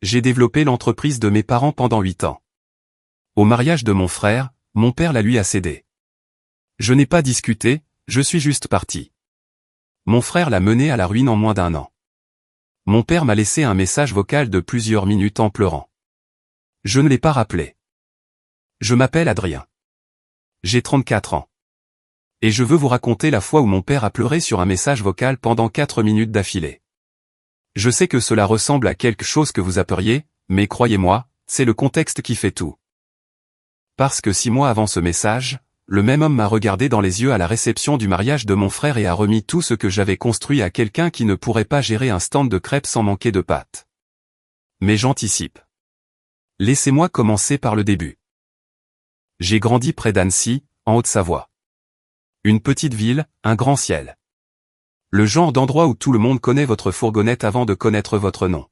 J'ai développé l'entreprise de mes parents pendant 8 ans. Au mariage de mon frère, mon père la lui a cédé. Je n'ai pas discuté, je suis juste parti. Mon frère l'a mené à la ruine en moins d'1 an. Mon père m'a laissé un message vocal de plusieurs minutes en pleurant. Je ne l'ai pas rappelé. Je m'appelle Adrien. J'ai 34 ans. Et je veux vous raconter la fois où mon père a pleuré sur un message vocal pendant 4 minutes d'affilée. Je sais que cela ressemble à quelque chose que vous apperiez, mais croyez-moi, c'est le contexte qui fait tout. Parce que 6 mois avant ce message, le même homme m'a regardé dans les yeux à la réception du mariage de mon frère et a remis tout ce que j'avais construit à quelqu'un qui ne pourrait pas gérer un stand de crêpes sans manquer de pâtes. Mais j'anticipe. Laissez-moi commencer par le début. J'ai grandi près d'Annecy, en Haute-Savoie. Une petite ville, un grand ciel. Le genre d'endroit où tout le monde connaît votre fourgonnette avant de connaître votre nom.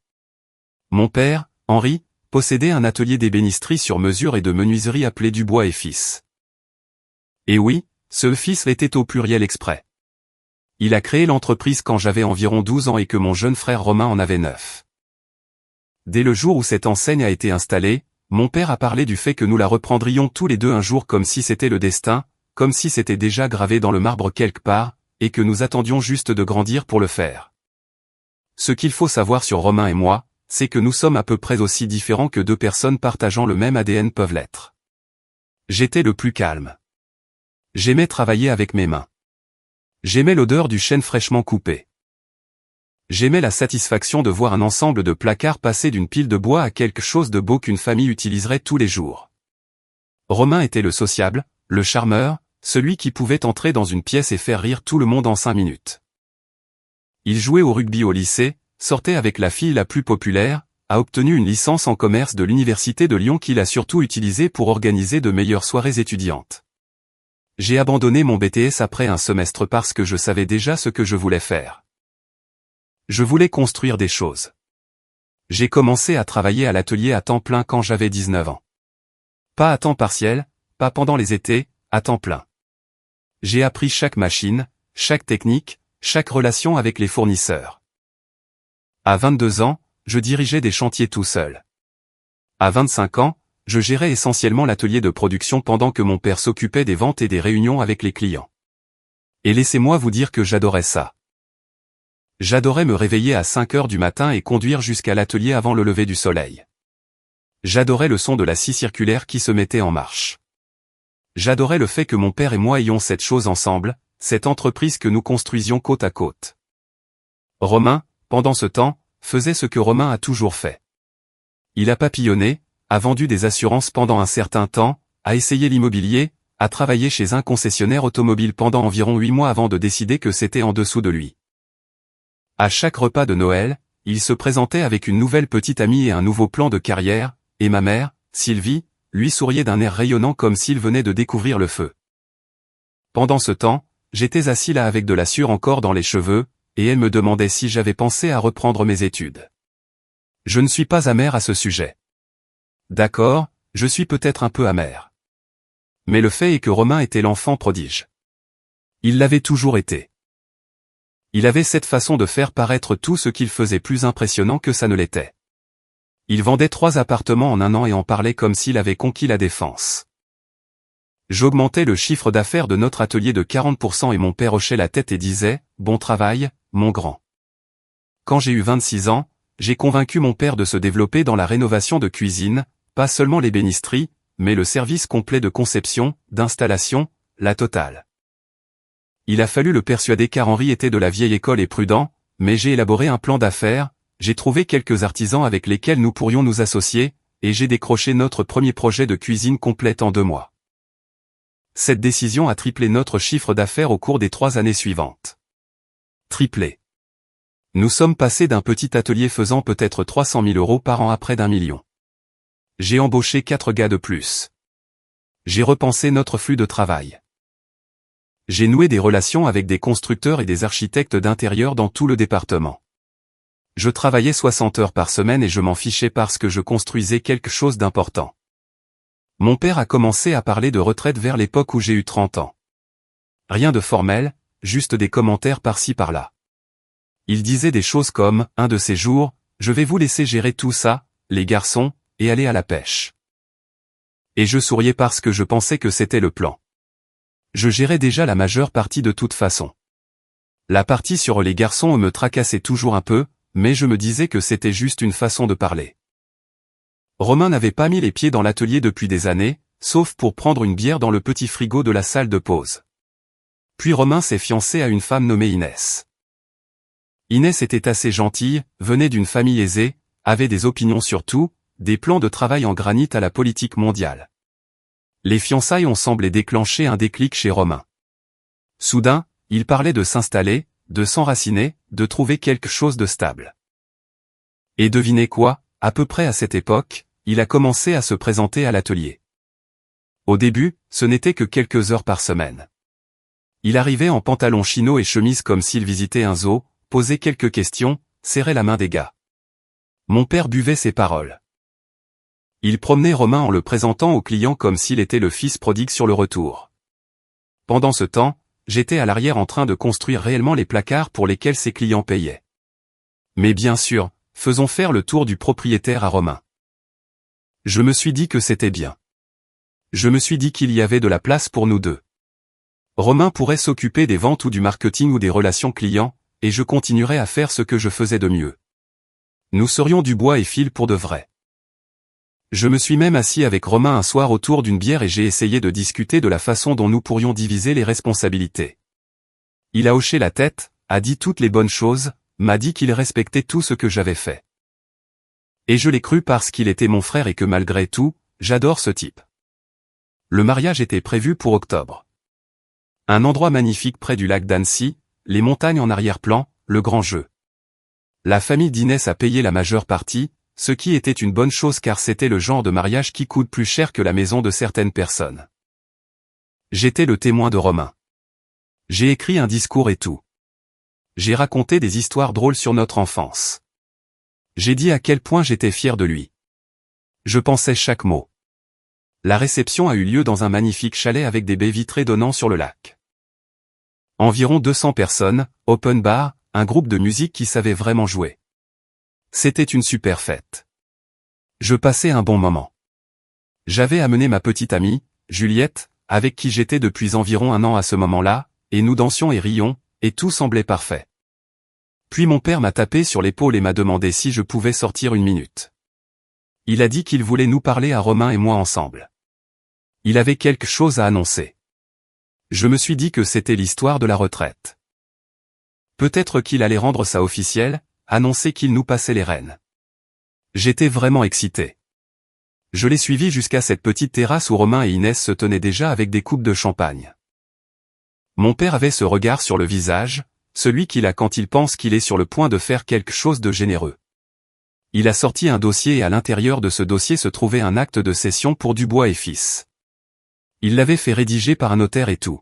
Mon père, Henri, possédait un atelier d'ébénisterie sur mesure et de menuiserie appelé Dubois et Fils. Et oui, ce fils était au pluriel exprès. Il a créé l'entreprise quand j'avais environ 12 ans et que mon jeune frère Romain en avait 9. Dès le jour où cette enseigne a été installée, mon père a parlé du fait que nous la reprendrions tous les deux un jour comme si c'était le destin, comme si c'était déjà gravé dans le marbre quelque part, et que nous attendions juste de grandir pour le faire. Ce qu'il faut savoir sur Romain et moi, c'est que nous sommes à peu près aussi différents que deux personnes partageant le même ADN peuvent l'être. J'étais le plus calme. J'aimais travailler avec mes mains. J'aimais l'odeur du chêne fraîchement coupé. J'aimais la satisfaction de voir un ensemble de placards passer d'une pile de bois à quelque chose de beau qu'une famille utiliserait tous les jours. Romain était le sociable, le charmeur, celui qui pouvait entrer dans une pièce et faire rire tout le monde en 5 minutes. Il jouait au rugby au lycée, sortait avec la fille la plus populaire, a obtenu une licence en commerce de l'université de Lyon qu'il a surtout utilisée pour organiser de meilleures soirées étudiantes. J'ai abandonné mon BTS après un semestre parce que je savais déjà ce que je voulais faire. Je voulais construire des choses. J'ai commencé à travailler à l'atelier à temps plein quand j'avais 19 ans. Pas à temps partiel, pas pendant les étés, à temps plein. J'ai appris chaque machine, chaque technique, chaque relation avec les fournisseurs. À 22 ans, je dirigeais des chantiers tout seul. À 25 ans, je gérais essentiellement l'atelier de production pendant que mon père s'occupait des ventes et des réunions avec les clients. Et laissez-moi vous dire que j'adorais ça. J'adorais me réveiller à 5 heures du matin et conduire jusqu'à l'atelier avant le lever du soleil. J'adorais le son de la scie circulaire qui se mettait en marche. J'adorais le fait que mon père et moi ayons cette chose ensemble, cette entreprise que nous construisions côte à côte. Romain, pendant ce temps, faisait ce que Romain a toujours fait. Il a papillonné, a vendu des assurances pendant un certain temps, a essayé l'immobilier, a travaillé chez un concessionnaire automobile pendant environ 8 mois avant de décider que c'était en dessous de lui. À chaque repas de Noël, il se présentait avec une nouvelle petite amie et un nouveau plan de carrière, et ma mère, Sylvie, lui souriait d'un air rayonnant comme s'il venait de découvrir le feu. Pendant ce temps, j'étais assis là avec de la sueur encore dans les cheveux, et elle me demandait si j'avais pensé à reprendre mes études. Je ne suis pas amer à ce sujet. D'accord, je suis peut-être un peu amer. Mais le fait est que Romain était l'enfant prodige. Il l'avait toujours été. Il avait cette façon de faire paraître tout ce qu'il faisait plus impressionnant que ça ne l'était. Il vendait 3 appartements en 1 an et en parlait comme s'il avait conquis la défense. J'augmentais le chiffre d'affaires de notre atelier de 40% et mon père hochait la tête et disait « Bon travail, mon grand ». Quand j'ai eu 26 ans, j'ai convaincu mon père de se développer dans la rénovation de cuisine, pas seulement l'ébénisterie, mais le service complet de conception, d'installation, la totale. Il a fallu le persuader car Henri était de la vieille école et prudent, mais j'ai élaboré un plan d'affaires, j'ai trouvé quelques artisans avec lesquels nous pourrions nous associer, et j'ai décroché notre premier projet de cuisine complète en 2 mois. Cette décision a triplé notre chiffre d'affaires au cours des 3 années suivantes. Triplé. Nous sommes passés d'un petit atelier faisant peut-être 300 000 € par an à près d'1 million. J'ai embauché 4 gars de plus. J'ai repensé notre flux de travail. J'ai noué des relations avec des constructeurs et des architectes d'intérieur dans tout le département. Je travaillais 60 heures par semaine et je m'en fichais parce que je construisais quelque chose d'important. Mon père a commencé à parler de retraite vers l'époque où j'ai eu 30 ans. Rien de formel, juste des commentaires par-ci par-là. Il disait des choses comme « Un de ces jours, je vais vous laisser gérer tout ça, les garçons, et aller à la pêche. Et je souriais parce que je pensais que c'était le plan. Je gérais déjà la majeure partie de toute façon. La partie sur les garçons me tracassait toujours un peu, mais je me disais que c'était juste une façon de parler. Romain n'avait pas mis les pieds dans l'atelier depuis des années, sauf pour prendre une bière dans le petit frigo de la salle de pause. Puis Romain s'est fiancé à une femme nommée Inès. Inès était assez gentille, venait d'une famille aisée, avait des opinions sur tout, des plans de travail en granit à la politique mondiale. Les fiançailles ont semblé déclencher un déclic chez Romain. Soudain, il parlait de s'installer, de s'enraciner, de trouver quelque chose de stable. Et devinez quoi, à peu près à cette époque, il a commencé à se présenter à l'atelier. Au début, ce n'était que quelques heures par semaine. Il arrivait en pantalon chino et chemise comme s'il visitait un zoo, posait quelques questions, serrait la main des gars. Mon père buvait ses paroles. Il promenait Romain en le présentant aux clients comme s'il était le fils prodigue sur le retour. Pendant ce temps, j'étais à l'arrière en train de construire réellement les placards pour lesquels ses clients payaient. Mais bien sûr, faisons faire le tour du propriétaire à Romain. Je me suis dit que c'était bien. Je me suis dit qu'il y avait de la place pour nous deux. Romain pourrait s'occuper des ventes ou du marketing ou des relations clients, et je continuerais à faire ce que je faisais de mieux. Nous serions du bois et fil pour de vrai. Je me suis même assis avec Romain un soir autour d'une bière et j'ai essayé de discuter de la façon dont nous pourrions diviser les responsabilités. Il a hoché la tête, a dit toutes les bonnes choses, m'a dit qu'il respectait tout ce que j'avais fait. Et je l'ai cru parce qu'il était mon frère et que malgré tout, j'adore ce type. Le mariage était prévu pour octobre. Un endroit magnifique près du lac d'Annecy, les montagnes en arrière-plan, le grand jeu. La famille d'Inès a payé la majeure partie, ce qui était une bonne chose car c'était le genre de mariage qui coûte plus cher que la maison de certaines personnes. J'étais le témoin de Romain. J'ai écrit un discours et tout. J'ai raconté des histoires drôles sur notre enfance. J'ai dit à quel point j'étais fier de lui. Je pensais chaque mot. La réception a eu lieu dans un magnifique chalet avec des baies vitrées donnant sur le lac. Environ 200 personnes, open bar, un groupe de musique qui savait vraiment jouer. C'était une super fête. Je passais un bon moment. J'avais amené ma petite amie, Juliette, avec qui j'étais depuis environ un an à ce moment-là, et nous dansions et rions, et tout semblait parfait. Puis mon père m'a tapé sur l'épaule et m'a demandé si je pouvais sortir une minute. Il a dit qu'il voulait nous parler à Romain et moi ensemble. Il avait quelque chose à annoncer. Je me suis dit que c'était l'histoire de la retraite. Peut-être qu'il allait rendre ça officiel, annoncer qu'il nous passait les rênes. J'étais vraiment excité. Je l'ai suivi jusqu'à cette petite terrasse où Romain et Inès se tenaient déjà avec des coupes de champagne. Mon père avait ce regard sur le visage, celui qu'il a quand il pense qu'il est sur le point de faire quelque chose de généreux. Il a sorti un dossier et à l'intérieur de ce dossier se trouvait un acte de cession pour Dubois et Fils. Il l'avait fait rédiger par un notaire et tout.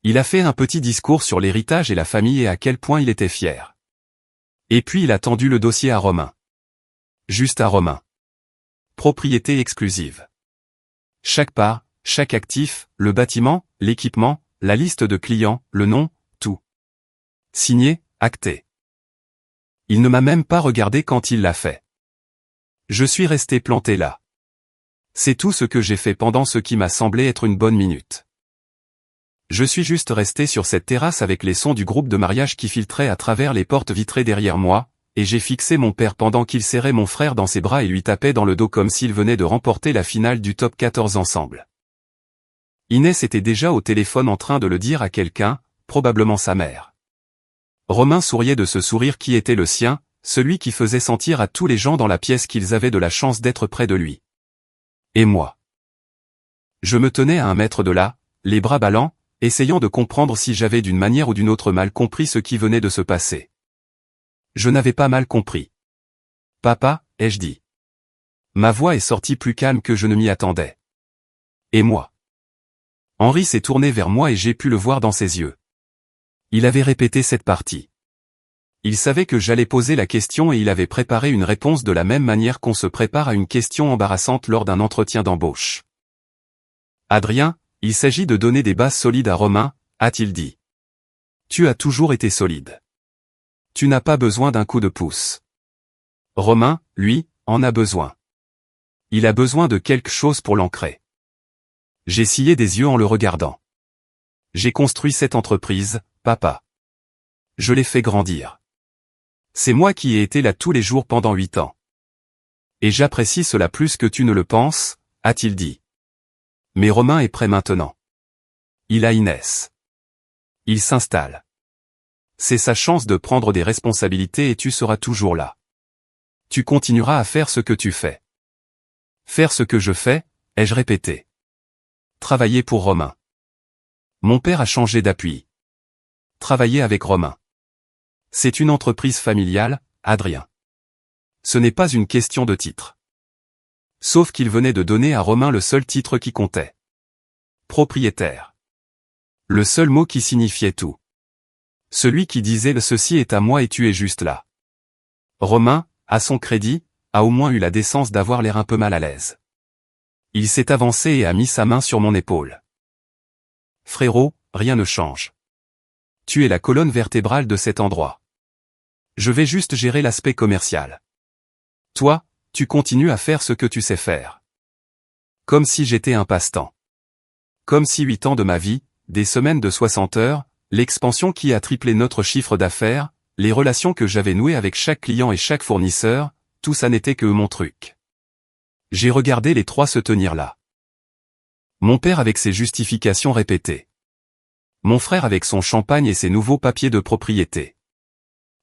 Il a fait un petit discours sur l'héritage et la famille et à quel point il était fier. Et puis il a tendu le dossier à Romain. Juste à Romain. Propriété exclusive. Chaque part, chaque actif, le bâtiment, l'équipement, la liste de clients, le nom, tout. Signé, acté. Il ne m'a même pas regardé quand il l'a fait. Je suis resté planté là. C'est tout ce que j'ai fait pendant ce qui m'a semblé être une bonne minute. Je suis juste resté sur cette terrasse avec les sons du groupe de mariage qui filtraient à travers les portes vitrées derrière moi, et j'ai fixé mon père pendant qu'il serrait mon frère dans ses bras et lui tapait dans le dos comme s'il venait de remporter la finale du top 14 ensemble. Inès était déjà au téléphone en train de le dire à quelqu'un, probablement sa mère. Romain souriait de ce sourire qui était le sien, celui qui faisait sentir à tous les gens dans la pièce qu'ils avaient de la chance d'être près de lui. Et moi. Je me tenais à 1 mètre de là, les bras ballants, essayant de comprendre si j'avais d'une manière ou d'une autre mal compris ce qui venait de se passer. Je n'avais pas mal compris. Papa, ai-je dit. Ma voix est sortie plus calme que je ne m'y attendais. Et moi. Henri s'est tourné vers moi et j'ai pu le voir dans ses yeux. Il avait répété cette partie. Il savait que j'allais poser la question et il avait préparé une réponse de la même manière qu'on se prépare à une question embarrassante lors d'un entretien d'embauche. Adrien, il s'agit de donner des bases solides à Romain, a-t-il dit. Tu as toujours été solide. Tu n'as pas besoin d'un coup de pouce. Romain, lui, en a besoin. Il a besoin de quelque chose pour l'ancrer. J'ai scié des yeux en le regardant. J'ai construit cette entreprise, papa. Je l'ai fait grandir. C'est moi qui ai été là tous les jours pendant 8 ans. Et j'apprécie cela plus que tu ne le penses, a-t-il dit. Mais Romain est prêt maintenant. Il a Inès. Il s'installe. C'est sa chance de prendre des responsabilités et tu seras toujours là. Tu continueras à faire ce que tu fais. Faire ce que je fais, ai-je répété. Travailler pour Romain. Mon père a changé d'appui. Travailler avec Romain. C'est une entreprise familiale, Adrien. Ce n'est pas une question de titre. Sauf qu'il venait de donner à Romain le seul titre qui comptait. Propriétaire. Le seul mot qui signifiait tout. Celui qui disait « ceci est à moi et tu es juste là ». Romain, à son crédit, a au moins eu la décence d'avoir l'air un peu mal à l'aise. Il s'est avancé et a mis sa main sur mon épaule. « Frérot, rien ne change. Tu es la colonne vertébrale de cet endroit. Je vais juste gérer l'aspect commercial. Toi, tu continues à faire ce que tu sais faire. Comme si j'étais un passe-temps. Comme si 8 ans de ma vie, des semaines de 60 heures, l'expansion qui a triplé notre chiffre d'affaires, les relations que j'avais nouées avec chaque client et chaque fournisseur, tout ça n'était que mon truc. J'ai regardé les trois se tenir là. Mon père avec ses justifications répétées. Mon frère avec son champagne et ses nouveaux papiers de propriété.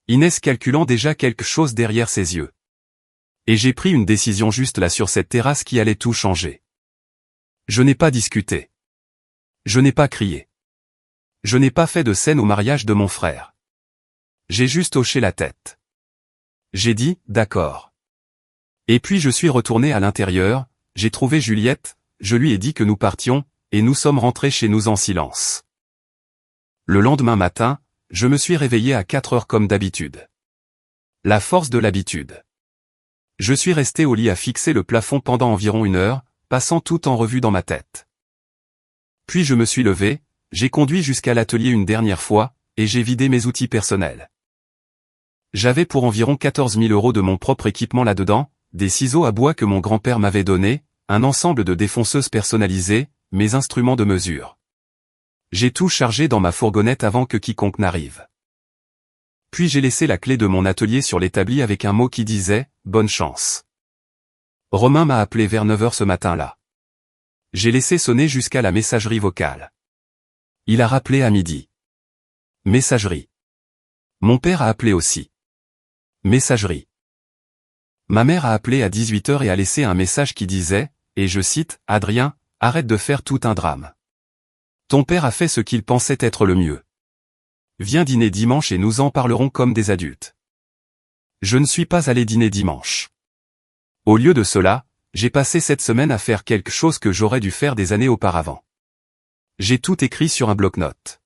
Inès calculant déjà quelque chose derrière ses yeux. Et j'ai pris une décision juste là sur cette terrasse qui allait tout changer. Je n'ai pas discuté. Je n'ai pas crié. Je n'ai pas fait de scène au mariage de mon frère. J'ai juste hoché la tête. J'ai dit, d'accord. Et puis je suis retourné à l'intérieur, j'ai trouvé Juliette, je lui ai dit que nous partions, et nous sommes rentrés chez nous en silence. Le lendemain matin, je me suis réveillé à 4 heures comme d'habitude. La force de l'habitude. Je suis resté au lit à fixer le plafond pendant environ 1 heure, passant tout en revue dans ma tête. Puis je me suis levé, j'ai conduit jusqu'à l'atelier une dernière fois, et j'ai vidé mes outils personnels. J'avais pour environ 14 000 € de mon propre équipement là-dedans, des ciseaux à bois que mon grand-père m'avait donnés, un ensemble de défonceuses personnalisées, mes instruments de mesure. J'ai tout chargé dans ma fourgonnette avant que quiconque n'arrive. Puis j'ai laissé la clé de mon atelier sur l'établi avec un mot qui disait « Bonne chance ». Romain m'a appelé vers 9 h ce matin-là. J'ai laissé sonner jusqu'à la messagerie vocale. Il a rappelé à midi. Messagerie. Mon père a appelé aussi. Messagerie. Ma mère a appelé à 18 h et a laissé un message qui disait, et je cite, « Adrien, arrête de faire tout un drame. Ton père a fait ce qu'il pensait être le mieux. Viens dîner dimanche et nous en parlerons comme des adultes. » Je ne suis pas allé dîner dimanche. Au lieu de cela, j'ai passé cette semaine à faire quelque chose que j'aurais dû faire des années auparavant. J'ai tout écrit sur un bloc-notes.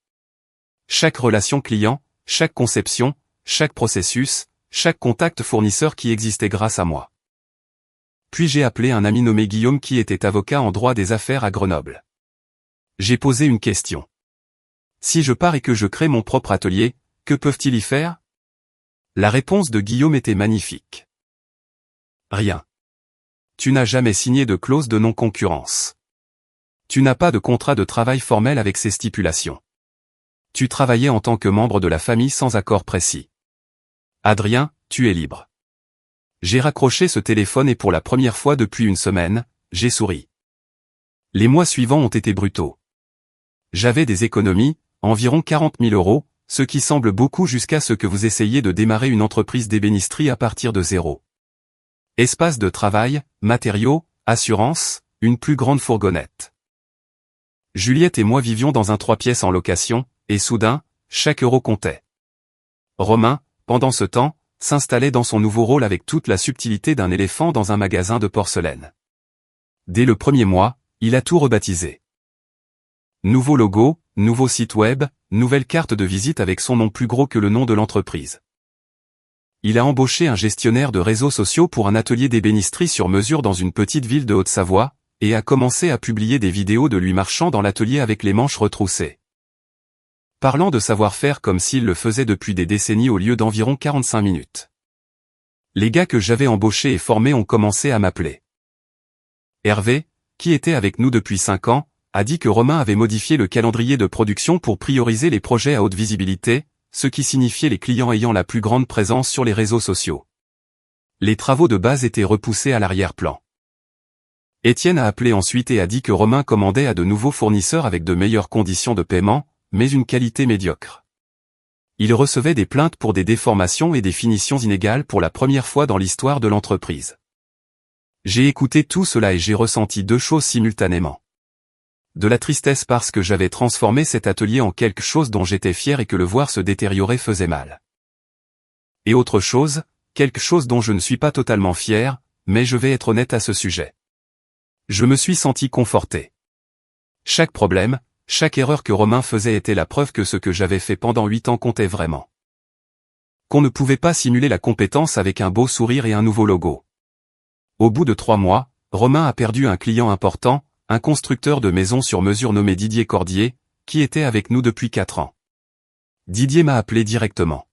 Chaque relation client, chaque conception, chaque processus, chaque contact fournisseur qui existait grâce à moi. Puis j'ai appelé un ami nommé Guillaume qui était avocat en droit des affaires à Grenoble. J'ai posé une question. Si je pars et que je crée mon propre atelier, que peuvent-ils y faire? La réponse de Guillaume était magnifique. Rien. Tu n'as jamais signé de clause de non-concurrence. Tu n'as pas de contrat de travail formel avec ces stipulations. Tu travaillais en tant que membre de la famille sans accord précis. Adrien, tu es libre. J'ai raccroché ce téléphone et pour la première fois depuis 1 semaine, j'ai souri. Les mois suivants ont été brutaux. J'avais des économies, environ 40 000 €, ce qui semble beaucoup jusqu'à ce que vous essayiez de démarrer une entreprise d'ébénisterie à partir de zéro. Espace de travail, matériaux, assurance, une plus grande fourgonnette. Juliette et moi vivions dans un 3 pièces en location, et soudain, chaque euro comptait. Romain, pendant ce temps, s'installait dans son nouveau rôle avec toute la subtilité d'un éléphant dans un magasin de porcelaine. Dès le 1er mois, il a tout rebaptisé. Nouveau logo, nouveau site web, nouvelle carte de visite avec son nom plus gros que le nom de l'entreprise. Il a embauché un gestionnaire de réseaux sociaux pour un atelier d'ébénisterie sur mesure dans une petite ville de Haute-Savoie, et a commencé à publier des vidéos de lui marchant dans l'atelier avec les manches retroussées. Parlant de savoir-faire comme s'il le faisait depuis des décennies au lieu d'environ 45 minutes. Les gars que j'avais embauchés et formés ont commencé à m'appeler. Hervé, qui était avec nous depuis 5 ans, a dit que Romain avait modifié le calendrier de production pour prioriser les projets à haute visibilité, ce qui signifiait les clients ayant la plus grande présence sur les réseaux sociaux. Les travaux de base étaient repoussés à l'arrière-plan. Étienne a appelé ensuite et a dit que Romain commandait à de nouveaux fournisseurs avec de meilleures conditions de paiement, mais une qualité médiocre. Il recevait des plaintes pour des déformations et des finitions inégales pour la première fois dans l'histoire de l'entreprise. J'ai écouté tout cela et j'ai ressenti 2 choses simultanément. De la tristesse parce que j'avais transformé cet atelier en quelque chose dont j'étais fier et que le voir se détériorer faisait mal. Et autre chose, quelque chose dont je ne suis pas totalement fier, mais je vais être honnête à ce sujet. Je me suis senti conforté. Chaque problème, chaque erreur que Romain faisait était la preuve que ce que j'avais fait pendant 8 ans comptait vraiment. Qu'on ne pouvait pas simuler la compétence avec un beau sourire et un nouveau logo. Au bout de 3 mois, Romain a perdu un client important, un constructeur de maisons sur mesure nommé Didier Cordier, qui était avec nous depuis 4 ans. Didier m'a appelé directement.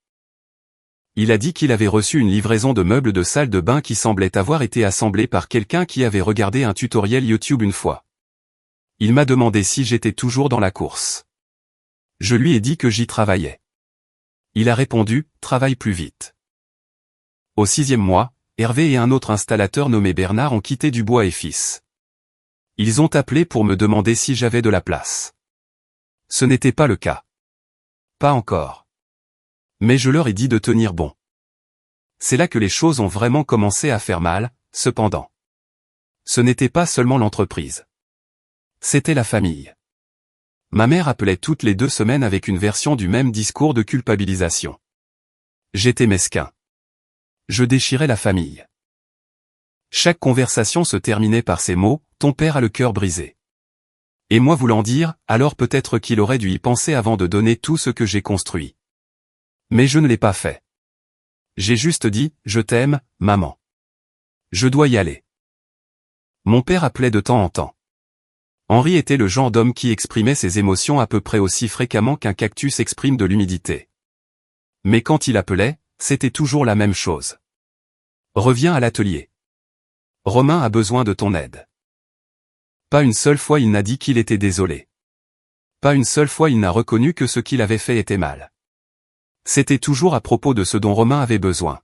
Il a dit qu'il avait reçu une livraison de meubles de salle de bain qui semblait avoir été assemblée par quelqu'un qui avait regardé un tutoriel YouTube une fois. Il m'a demandé si j'étais toujours dans la course. Je lui ai dit que j'y travaillais. Il a répondu, travaille plus vite. Au 6e mois, Hervé et un autre installateur nommé Bernard ont quitté Dubois & Fils. Ils ont appelé pour me demander si j'avais de la place. Ce n'était pas le cas. Pas encore. Mais je leur ai dit de tenir bon. C'est là que les choses ont vraiment commencé à faire mal, cependant. Ce n'était pas seulement l'entreprise. C'était la famille. Ma mère appelait toutes les 2 semaines avec une version du même discours de culpabilisation. J'étais mesquin. Je déchirais la famille. Chaque conversation se terminait par ces mots, « Ton père a le cœur brisé ». Et moi voulant dire, alors peut-être qu'il aurait dû y penser avant de donner tout ce que j'ai construit. Mais je ne l'ai pas fait. J'ai juste dit, je t'aime, maman. Je dois y aller. Mon père appelait de temps en temps. Henri était le genre d'homme qui exprimait ses émotions à peu près aussi fréquemment qu'un cactus exprime de l'humidité. Mais quand il appelait, c'était toujours la même chose. Reviens à l'atelier. Romain a besoin de ton aide. Pas une seule fois il n'a dit qu'il était désolé. Pas une seule fois il n'a reconnu que ce qu'il avait fait était mal. C'était toujours à propos de ce dont Romain avait besoin.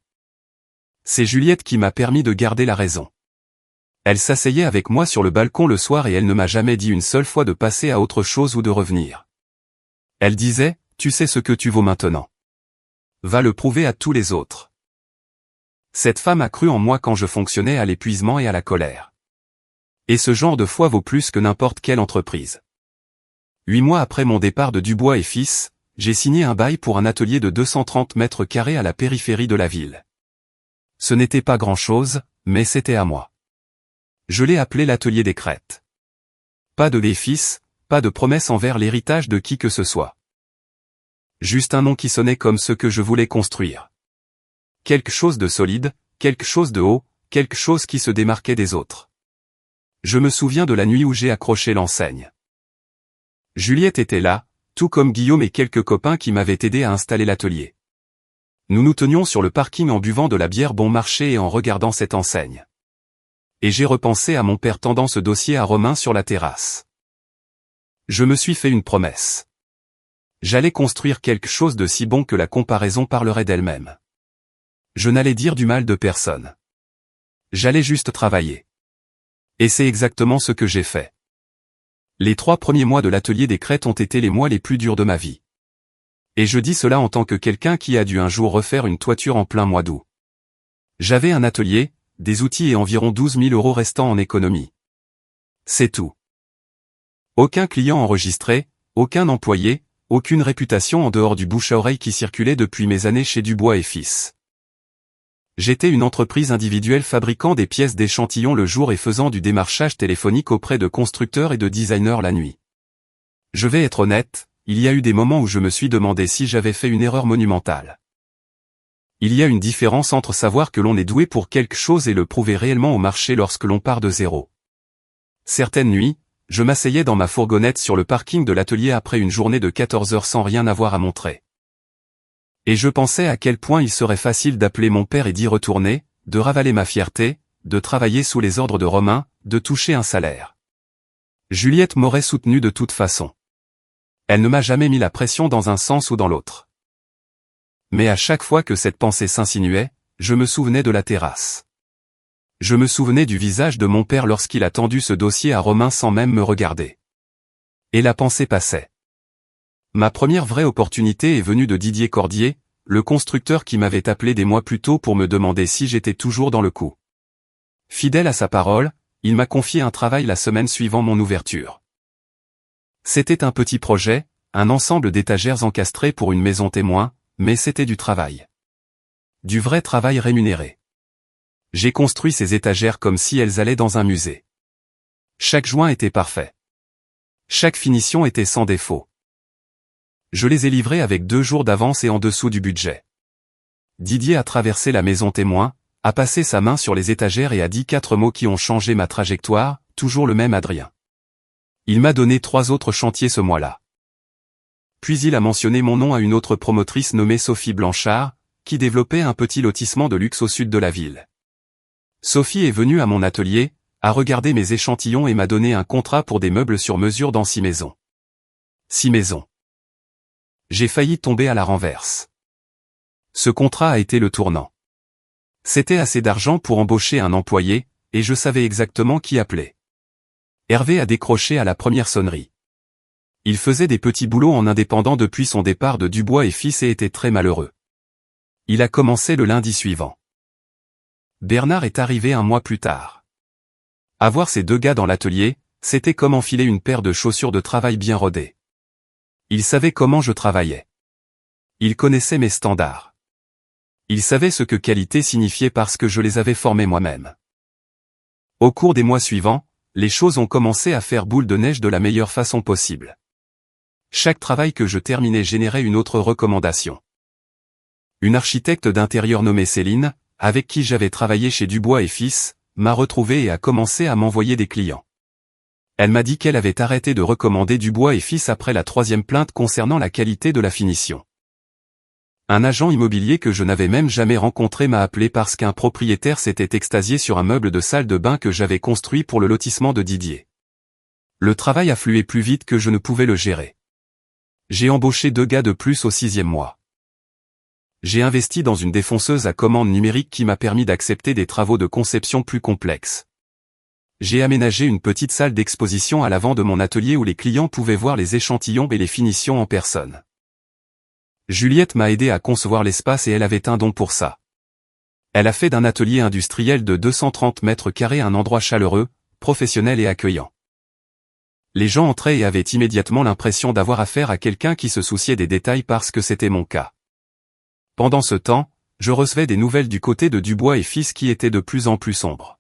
C'est Juliette qui m'a permis de garder la raison. Elle s'asseyait avec moi sur le balcon le soir et elle ne m'a jamais dit une seule fois de passer à autre chose ou de revenir. Elle disait, tu sais ce que tu vaux maintenant. Va le prouver à tous les autres. Cette femme a cru en moi quand je fonctionnais à l'épuisement et à la colère. Et ce genre de foi vaut plus que n'importe quelle entreprise. 8 mois après mon départ de Dubois & Fils, j'ai signé un bail pour un atelier de 230 mètres carrés à la périphérie de la ville. Ce n'était pas grand-chose, mais c'était à moi. Je l'ai appelé l'atelier des Crêtes. Pas de fils, pas de promesse envers l'héritage de qui que ce soit. Juste un nom qui sonnait comme ce que je voulais construire. Quelque chose de solide, quelque chose de haut, quelque chose qui se démarquait des autres. Je me souviens de la nuit où j'ai accroché l'enseigne. Juliette était là, tout comme Guillaume et quelques copains qui m'avaient aidé à installer l'atelier. Nous nous tenions sur le parking en buvant de la bière bon marché et en regardant cette enseigne. Et j'ai repensé à mon père tendant ce dossier à Romain sur la terrasse. Je me suis fait une promesse. J'allais construire quelque chose de si bon que la comparaison parlerait d'elle-même. Je n'allais dire du mal de personne. J'allais juste travailler. Et c'est exactement ce que j'ai fait. Les 3 premiers mois de l'atelier des Crêtes ont été les mois les plus durs de ma vie. Et je dis cela en tant que quelqu'un qui a dû un jour refaire une toiture en plein mois d'août. J'avais un atelier, des outils et environ 12 000 € restants en économie. C'est tout. Aucun client enregistré, aucun employé, aucune réputation en dehors du bouche à oreille qui circulait depuis mes années chez Dubois & Fils. J'étais une entreprise individuelle fabriquant des pièces d'échantillons le jour et faisant du démarchage téléphonique auprès de constructeurs et de designers la nuit. Je vais être honnête, il y a eu des moments où je me suis demandé si j'avais fait une erreur monumentale. Il y a une différence entre savoir que l'on est doué pour quelque chose et le prouver réellement au marché lorsque l'on part de zéro. Certaines nuits, je m'asseyais dans ma fourgonnette sur le parking de l'atelier après une journée de 14 heures sans rien avoir à montrer. Et je pensais à quel point il serait facile d'appeler mon père et d'y retourner, de ravaler ma fierté, de travailler sous les ordres de Romain, de toucher un salaire. Juliette m'aurait soutenu de toute façon. Elle ne m'a jamais mis la pression dans un sens ou dans l'autre. Mais à chaque fois que cette pensée s'insinuait, je me souvenais de la terrasse. Je me souvenais du visage de mon père lorsqu'il a tendu ce dossier à Romain sans même me regarder. Et la pensée passait. Ma première vraie opportunité est venue de Didier Cordier, le constructeur qui m'avait appelé des mois plus tôt pour me demander si j'étais toujours dans le coup. Fidèle à sa parole, il m'a confié un travail la semaine suivant mon ouverture. C'était un petit projet, un ensemble d'étagères encastrées pour une maison témoin, mais c'était du travail. Du vrai travail rémunéré. J'ai construit ces étagères comme si elles allaient dans un musée. Chaque joint était parfait. Chaque finition était sans défaut. Je les ai livrées avec 2 jours d'avance et en dessous du budget. Didier a traversé la maison témoin, a passé sa main sur les étagères et a dit 4 mots qui ont changé ma trajectoire, toujours le même Adrien. Il m'a donné 3 autres chantiers ce mois-là. Puis il a mentionné mon nom à une autre promotrice nommée Sophie Blanchard, qui développait un petit lotissement de luxe au sud de la ville. Sophie est venue à mon atelier, a regardé mes échantillons et m'a donné un contrat pour des meubles sur mesure dans 6 maisons. 6 maisons. J'ai failli tomber à la renverse. Ce contrat a été le tournant. C'était assez d'argent pour embaucher un employé, et je savais exactement qui appeler. Hervé a décroché à la première sonnerie. Il faisait des petits boulots en indépendant depuis son départ de Dubois et Fils et était très malheureux. Il a commencé le lundi suivant. Bernard est arrivé 1 mois plus tard. Avoir ces 2 gars dans l'atelier, c'était comme enfiler une paire de chaussures de travail bien rodées. Ils savaient comment je travaillais. Ils connaissaient mes standards. Ils savaient ce que qualité signifiait parce que je les avais formés moi-même. Au cours des mois suivants, les choses ont commencé à faire boule de neige de la meilleure façon possible. Chaque travail que je terminais générait une autre recommandation. Une architecte d'intérieur nommée Céline, avec qui j'avais travaillé chez Dubois et Fils, m'a retrouvé et a commencé à m'envoyer des clients. Elle m'a dit qu'elle avait arrêté de recommander Dubois et Fils après la 3e plainte concernant la qualité de la finition. Un agent immobilier que je n'avais même jamais rencontré m'a appelé parce qu'un propriétaire s'était extasié sur un meuble de salle de bain que j'avais construit pour le lotissement de Didier. Le travail affluait plus vite que je ne pouvais le gérer. J'ai embauché 2 gars de plus au 6e mois. J'ai investi dans une défonceuse à commande numérique qui m'a permis d'accepter des travaux de conception plus complexes. J'ai aménagé une petite salle d'exposition à l'avant de mon atelier où les clients pouvaient voir les échantillons et les finitions en personne. Juliette m'a aidé à concevoir l'espace et elle avait un don pour ça. Elle a fait d'un atelier industriel de 230 mètres carrés un endroit chaleureux, professionnel et accueillant. Les gens entraient et avaient immédiatement l'impression d'avoir affaire à quelqu'un qui se souciait des détails parce que c'était mon cas. Pendant ce temps, je recevais des nouvelles du côté de Dubois et Fils qui étaient de plus en plus sombres.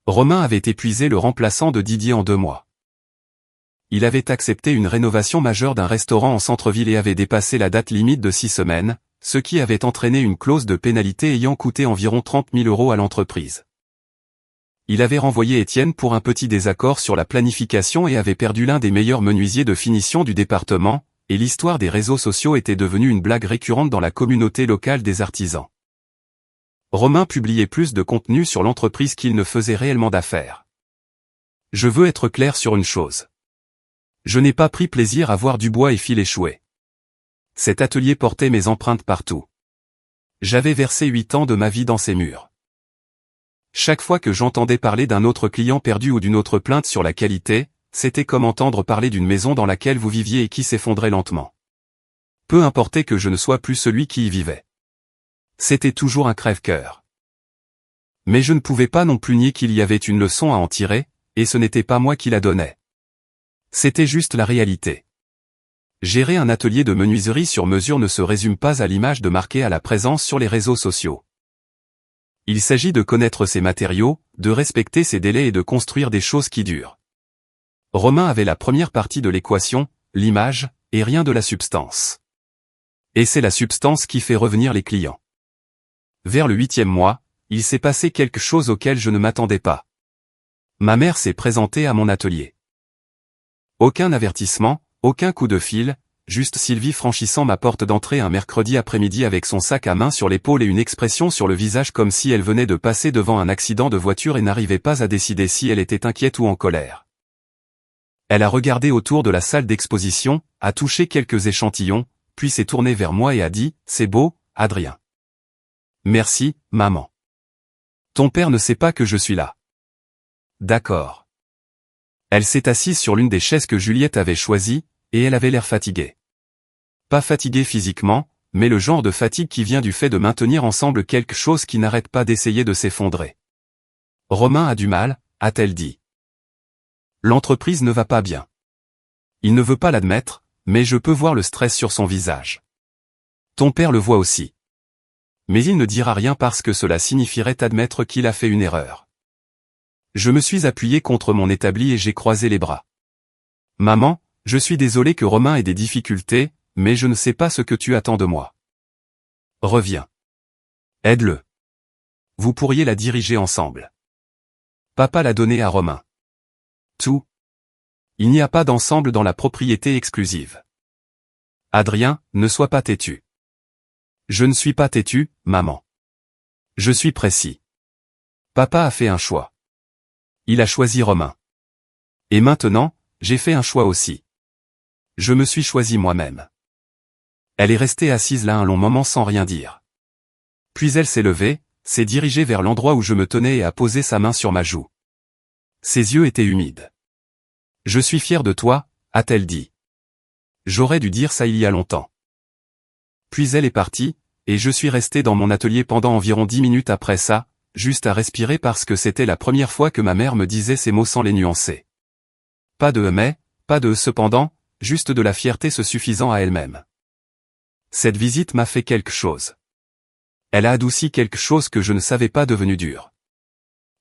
Romain avait épuisé le remplaçant de Didier en 2 mois. Il avait accepté une rénovation majeure d'un restaurant en centre-ville et avait dépassé la date limite de 6 semaines, ce qui avait entraîné une clause de pénalité ayant coûté environ 30 000 € à l'entreprise. Il avait renvoyé Étienne pour un petit désaccord sur la planification et avait perdu l'un des meilleurs menuisiers de finition du département, et l'histoire des réseaux sociaux était devenue une blague récurrente dans la communauté locale des artisans. Romain publiait plus de contenu sur l'entreprise qu'il ne faisait réellement d'affaires. Je veux être clair sur une chose. Je n'ai pas pris plaisir à voir Dubois et Fils échouer. Cet atelier portait mes empreintes partout. J'avais versé 8 ans de ma vie dans ces murs. Chaque fois que j'entendais parler d'un autre client perdu ou d'une autre plainte sur la qualité, c'était comme entendre parler d'une maison dans laquelle vous viviez et qui s'effondrait lentement. Peu importait que je ne sois plus celui qui y vivait. C'était toujours un crève-cœur. Mais je ne pouvais pas non plus nier qu'il y avait une leçon à en tirer, et ce n'était pas moi qui la donnais. C'était juste la réalité. Gérer un atelier de menuiserie sur mesure ne se résume pas à l'image de marquer à la présence sur les réseaux sociaux. Il s'agit de connaître ses matériaux, de respecter ses délais et de construire des choses qui durent. Romain avait la première partie de l'équation, l'image, et rien de la substance. Et c'est la substance qui fait revenir les clients. Vers le 8e mois, il s'est passé quelque chose auquel je ne m'attendais pas. Ma mère s'est présentée à mon atelier. Aucun avertissement, aucun coup de fil, juste Sylvie franchissant ma porte d'entrée un mercredi après-midi avec son sac à main sur l'épaule et une expression sur le visage comme si elle venait de passer devant un accident de voiture et n'arrivait pas à décider si elle était inquiète ou en colère. Elle a regardé autour de la salle d'exposition, a touché quelques échantillons, puis s'est tournée vers moi et a dit « C'est beau, Adrien. » « Merci, maman. Ton père ne sait pas que je suis là. » D'accord. Elle s'est assise sur l'une des chaises que Juliette avait choisies, et elle avait l'air fatiguée. Pas fatiguée physiquement, mais le genre de fatigue qui vient du fait de maintenir ensemble quelque chose qui n'arrête pas d'essayer de s'effondrer. Romain a du mal, a-t-elle dit. L'entreprise ne va pas bien. Il ne veut pas l'admettre, mais je peux voir le stress sur son visage. Ton père le voit aussi. Mais il ne dira rien parce que cela signifierait admettre qu'il a fait une erreur. Je me suis appuyé contre mon établi et j'ai croisé les bras. Maman, je suis désolé que Romain ait des difficultés, mais je ne sais pas ce que tu attends de moi. Reviens. Aide-le. Vous pourriez la diriger ensemble. Papa l'a donnée à Romain. Tout. Il n'y a pas d'ensemble dans la propriété exclusive. Adrien, ne sois pas têtu. Je ne suis pas têtu, maman. Je suis précis. Papa a fait un choix. Il a choisi Romain. Et maintenant, j'ai fait un choix aussi. Je me suis choisi moi-même. Elle est restée assise là un long moment sans rien dire. Puis elle s'est levée, s'est dirigée vers l'endroit où je me tenais et a posé sa main sur ma joue. Ses yeux étaient humides. Je suis fier de toi, a-t-elle dit. J'aurais dû dire ça il y a longtemps. Puis elle est partie, et je suis resté dans mon atelier pendant environ 10 minutes après ça, juste à respirer parce que c'était la première fois que ma mère me disait ces mots sans les nuancer. Pas de mais, pas de cependant, juste de la fierté se suffisant à elle-même. Cette visite m'a fait quelque chose. Elle a adouci quelque chose que je ne savais pas devenu dur.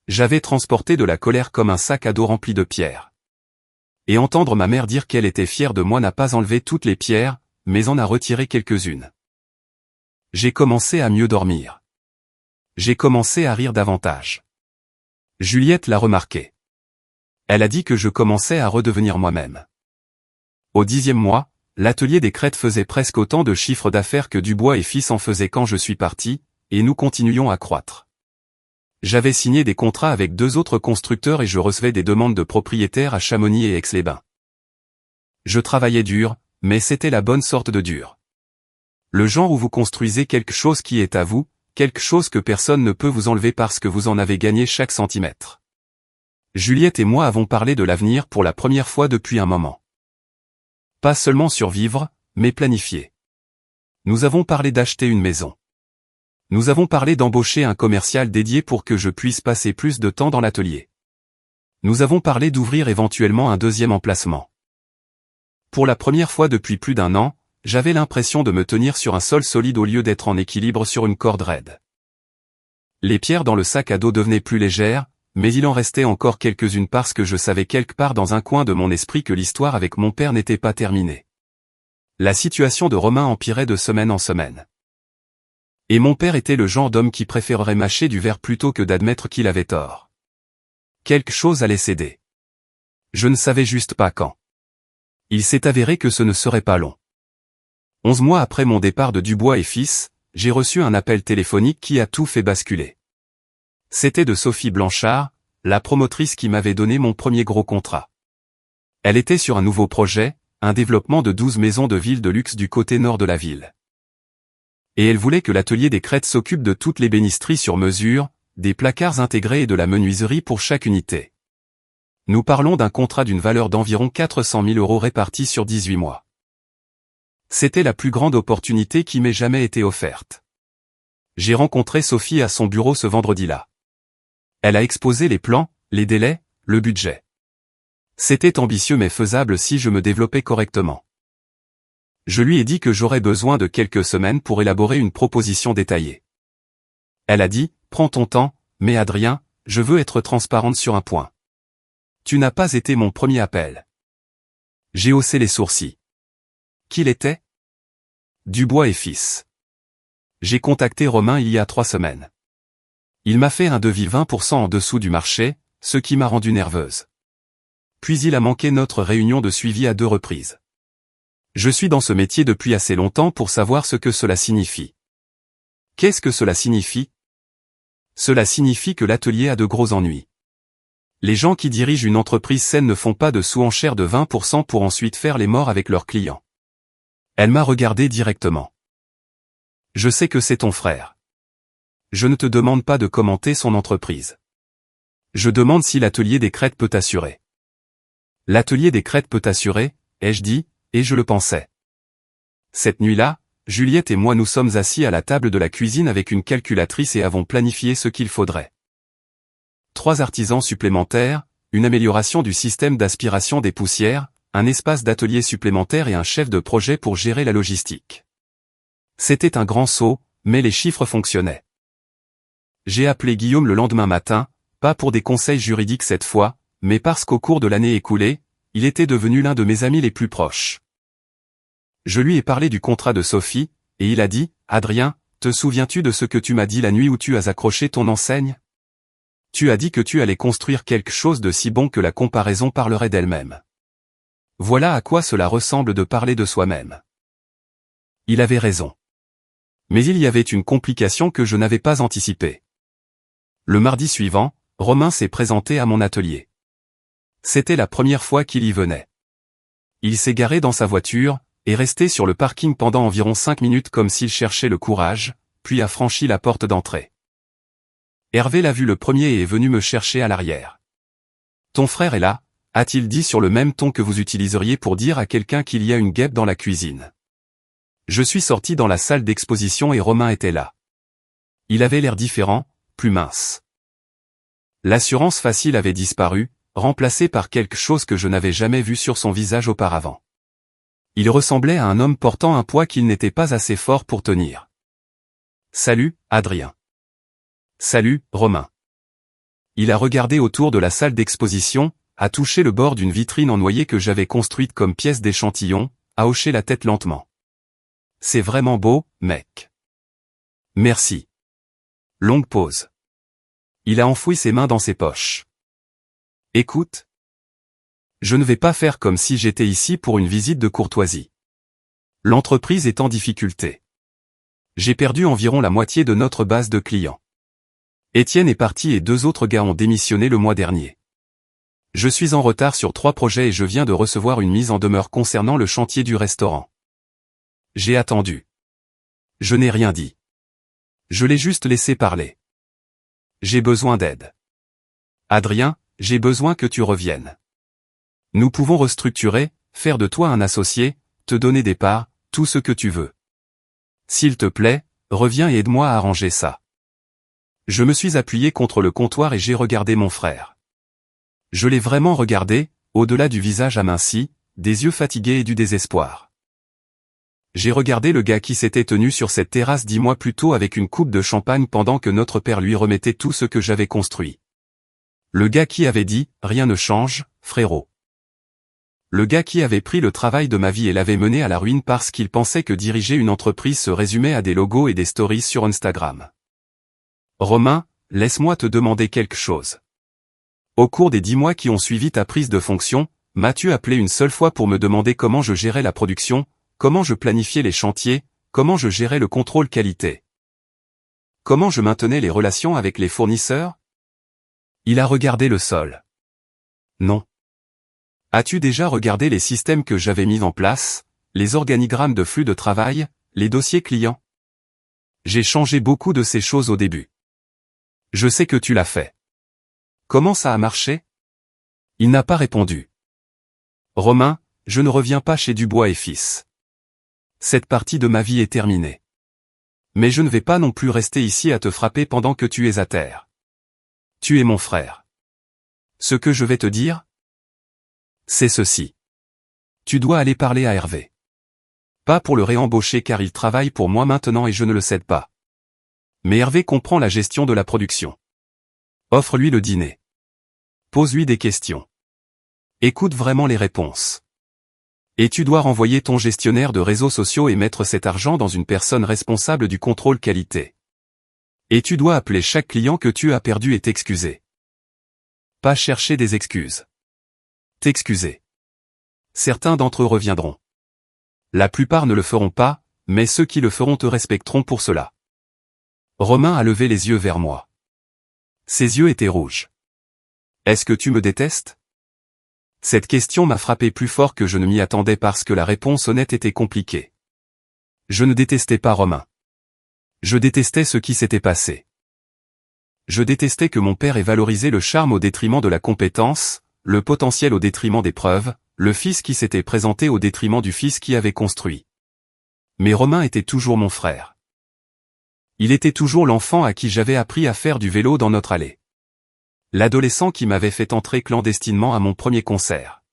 J'avais transporté de la colère comme un sac à dos rempli de pierres. Et entendre ma mère dire qu'elle était fière de moi n'a pas enlevé toutes les pierres, mais en a retiré quelques-unes. J'ai commencé à mieux dormir. J'ai commencé à rire davantage. Juliette l'a remarqué. Elle a dit que je commençais à redevenir moi-même. Au 10e mois, l'atelier des Crêtes faisait presque autant de chiffre d'affaires que Dubois et Fils en faisait quand je suis parti, et nous continuions à croître. J'avais signé des contrats avec 2 autres constructeurs et je recevais des demandes de propriétaires à Chamonix et Aix-les-Bains. Je travaillais dur, mais c'était la bonne sorte de dur. Le genre où vous construisez quelque chose qui est à vous, quelque chose que personne ne peut vous enlever parce que vous en avez gagné chaque centimètre. Juliette et moi avons parlé de l'avenir pour la première fois depuis un moment. Pas seulement survivre, mais planifier. Nous avons parlé d'acheter une maison. Nous avons parlé d'embaucher un commercial dédié pour que je puisse passer plus de temps dans l'atelier. Nous avons parlé d'ouvrir éventuellement un 2e emplacement. Pour la première fois depuis plus d'1 an, j'avais l'impression de me tenir sur un sol solide au lieu d'être en équilibre sur une corde raide. Les pierres dans le sac à dos devenaient plus légères, mais il en restait encore quelques-unes parce que je savais quelque part dans un coin de mon esprit que l'histoire avec mon père n'était pas terminée. La situation de Romain empirait de semaine en semaine. Et mon père était le genre d'homme qui préférerait mâcher du verre plutôt que d'admettre qu'il avait tort. Quelque chose allait céder. Je ne savais juste pas quand. Il s'est avéré que ce ne serait pas long. 11 mois après mon départ de Dubois et Fils, j'ai reçu un appel téléphonique qui a tout fait basculer. C'était de Sophie Blanchard, la promotrice qui m'avait donné mon premier gros contrat. Elle était sur un nouveau projet, un développement de 12 maisons de ville de luxe du côté nord de la ville. Et elle voulait que l'atelier des Crêtes s'occupe de toutes les bénisteries sur mesure, des placards intégrés et de la menuiserie pour chaque unité. Nous parlons d'un contrat d'une valeur d'environ 400 000 € répartis sur 18 mois. C'était la plus grande opportunité qui m'ait jamais été offerte. J'ai rencontré Sophie à son bureau ce vendredi-là. Elle a exposé les plans, les délais, le budget. C'était ambitieux mais faisable si je me développais correctement. Je lui ai dit que j'aurais besoin de quelques semaines pour élaborer une proposition détaillée. Elle a dit, prends ton temps, mais Adrien, je veux être transparente sur un point. Tu n'as pas été mon premier appel. J'ai haussé les sourcils. Qui l'était ? Dubois et Fils. J'ai contacté Romain il y a 3 semaines. Il m'a fait un devis 20% en dessous du marché, ce qui m'a rendu nerveuse. Puis il a manqué notre réunion de suivi à 2 reprises. Je suis dans ce métier depuis assez longtemps pour savoir ce que cela signifie. Qu'est-ce que cela signifie? Cela signifie que l'atelier a de gros ennuis. Les gens qui dirigent une entreprise saine ne font pas de sous-enchère de 20% pour ensuite faire les morts avec leurs clients. Elle m'a regardé directement. Je sais que c'est ton frère. Je ne te demande pas de commenter son entreprise. Je demande si l'atelier des Crêtes peut t'assurer. L'atelier des Crêtes peut t'assurer, ai-je dit, et je le pensais. Cette nuit-là, Juliette et moi nous sommes assis à la table de la cuisine avec une calculatrice et avons planifié ce qu'il faudrait. 3 artisans supplémentaires, une amélioration du système d'aspiration des poussières, un espace d'atelier supplémentaire et un chef de projet pour gérer la logistique. C'était un grand saut, mais les chiffres fonctionnaient. J'ai appelé Guillaume le lendemain matin, pas pour des conseils juridiques cette fois, mais parce qu'au cours de l'année écoulée, il était devenu l'un de mes amis les plus proches. Je lui ai parlé du contrat de Sophie, et il a dit, « Adrien, te souviens-tu de ce que tu m'as dit la nuit où tu as accroché ton enseigne? Tu as dit que tu allais construire quelque chose de si bon que la comparaison parlerait d'elle-même. Voilà à quoi cela ressemble de parler de soi-même. » Il avait raison. Mais il y avait une complication que je n'avais pas anticipée. Le mardi suivant, Romain s'est présenté à mon atelier. C'était la première fois qu'il y venait. Il s'est garé dans sa voiture, est resté sur le parking pendant environ 5 minutes comme s'il cherchait le courage, puis a franchi la porte d'entrée. Hervé l'a vu le premier et est venu me chercher à l'arrière. « Ton frère est là », a-t-il dit sur le même ton que vous utiliseriez pour dire à quelqu'un qu'il y a une guêpe dans la cuisine. Je suis sorti dans la salle d'exposition et Romain était là. Il avait l'air différent, plus mince. L'assurance facile avait disparu, remplacée par quelque chose que je n'avais jamais vu sur son visage auparavant. Il ressemblait à un homme portant un poids qu'il n'était pas assez fort pour tenir. « Salut, Adrien. »« Salut, Romain. » Il a regardé autour de la salle d'exposition, a touché le bord d'une vitrine en noyer que j'avais construite comme pièce d'échantillon, a hoché la tête lentement. « C'est vraiment beau, mec. » »« Merci. » Longue pause. Il a enfoui ses mains dans ses poches. « Écoute. Je ne vais pas faire comme si j'étais ici pour une visite de courtoisie. L'entreprise est en difficulté. J'ai perdu environ la moitié de notre base de clients. Étienne est parti et 2 autres gars ont démissionné le mois dernier. Je suis en retard sur 3 projets et je viens de recevoir une mise en demeure concernant le chantier du restaurant. J'ai attendu. Je n'ai rien dit. Je l'ai juste laissé parler. J'ai besoin d'aide. Adrien, j'ai besoin que tu reviennes. Nous pouvons restructurer, faire de toi un associé, te donner des parts, tout ce que tu veux. S'il te plaît, reviens et aide-moi à arranger ça. Je me suis appuyé contre le comptoir et j'ai regardé mon frère. Je l'ai vraiment regardé, au-delà du visage aminci, des yeux fatigués et du désespoir. J'ai regardé le gars qui s'était tenu sur cette terrasse 10 mois plus tôt avec une coupe de champagne pendant que notre père lui remettait tout ce que j'avais construit. Le gars qui avait dit « Rien ne change, frérot ». Le gars qui avait pris le travail de ma vie et l'avait mené à la ruine parce qu'il pensait que diriger une entreprise se résumait à des logos et des stories sur Instagram. Romain, laisse-moi te demander quelque chose. Au cours des 10 mois qui ont suivi ta prise de fonction, m'as-tu appelé une seule fois pour me demander comment je gérais la production, comment je planifiais les chantiers, comment je gérais le contrôle qualité? Comment je maintenais les relations avec les fournisseurs? Il a regardé le sol. Non. As-tu déjà regardé les systèmes que j'avais mis en place, les organigrammes de flux de travail, les dossiers clients? J'ai changé beaucoup de ces choses au début. Je sais que tu l'as fait. Comment ça a marché? Il n'a pas répondu. Romain, je ne reviens pas chez Dubois et Fils. Cette partie de ma vie est terminée. Mais je ne vais pas non plus rester ici à te frapper pendant que tu es à terre. Tu es mon frère. Ce que je vais te dire, c'est ceci. Tu dois aller parler à Hervé. Pas pour le réembaucher car il travaille pour moi maintenant et je ne le cède pas. Mais Hervé comprend la gestion de la production. Offre-lui le dîner. Pose-lui des questions. Écoute vraiment les réponses. Et tu dois renvoyer ton gestionnaire de réseaux sociaux et mettre cet argent dans une personne responsable du contrôle qualité. Et tu dois appeler chaque client que tu as perdu et t'excuser. Pas chercher des excuses. T'excuser. Certains d'entre eux reviendront. La plupart ne le feront pas, mais ceux qui le feront te respecteront pour cela. Romain a levé les yeux vers moi. Ses yeux étaient rouges. Est-ce que tu me détestes? Cette question m'a frappé plus fort que je ne m'y attendais parce que la réponse honnête était compliquée. Je ne détestais pas Romain. Je détestais ce qui s'était passé. Je détestais que mon père ait valorisé le charme au détriment de la compétence, le potentiel au détriment des preuves, le fils qui s'était présenté au détriment du fils qui avait construit. Mais Romain était toujours mon frère. Il était toujours l'enfant à qui j'avais appris à faire du vélo dans notre allée. L'adolescent qui m'avait fait entrer clandestinement à mon premier concert.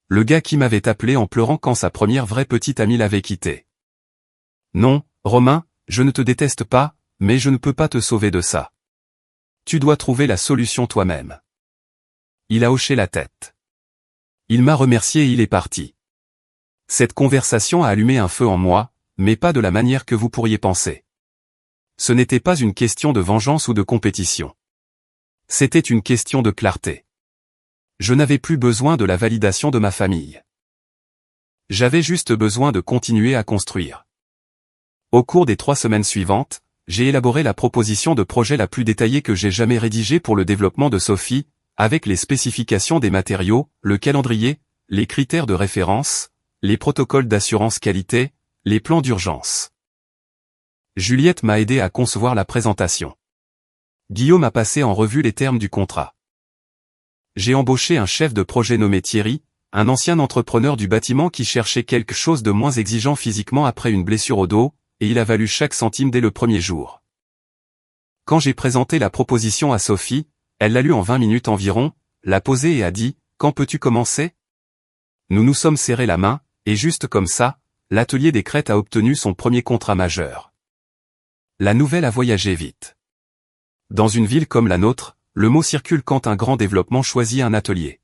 Le gars qui m'avait appelé en pleurant quand sa première vraie petite amie l'avait quitté. Non, Romain, je ne te déteste pas, mais je ne peux pas te sauver de ça. Tu dois trouver la solution toi-même. Il a hoché la tête. Il m'a remercié et il est parti. Cette conversation a allumé un feu en moi, mais pas de la manière que vous pourriez penser. Ce n'était pas une question de vengeance ou de compétition. C'était une question de clarté. Je n'avais plus besoin de la validation de ma famille. J'avais juste besoin de continuer à construire. Au cours des 3 semaines suivantes, j'ai élaboré la proposition de projet la plus détaillée que j'ai jamais rédigée pour le développement de Sophie, avec les spécifications des matériaux, le calendrier, les critères de référence, les protocoles d'assurance qualité, les plans d'urgence. Juliette m'a aidé à concevoir la présentation. Guillaume a passé en revue les termes du contrat. J'ai embauché un chef de projet nommé Thierry, un ancien entrepreneur du bâtiment qui cherchait quelque chose de moins exigeant physiquement après une blessure au dos, et il a valu chaque centime dès le premier jour. Quand j'ai présenté la proposition à Sophie, elle l'a lue en 20 minutes environ, l'a posée et a dit « Quand peux-tu commencer ?» Nous nous sommes serrés la main, et juste comme ça, l'atelier des Crêtes a obtenu son premier contrat majeur. La nouvelle a voyagé vite. Dans une ville comme la nôtre, le mot circule quand un grand développement choisit un atelier.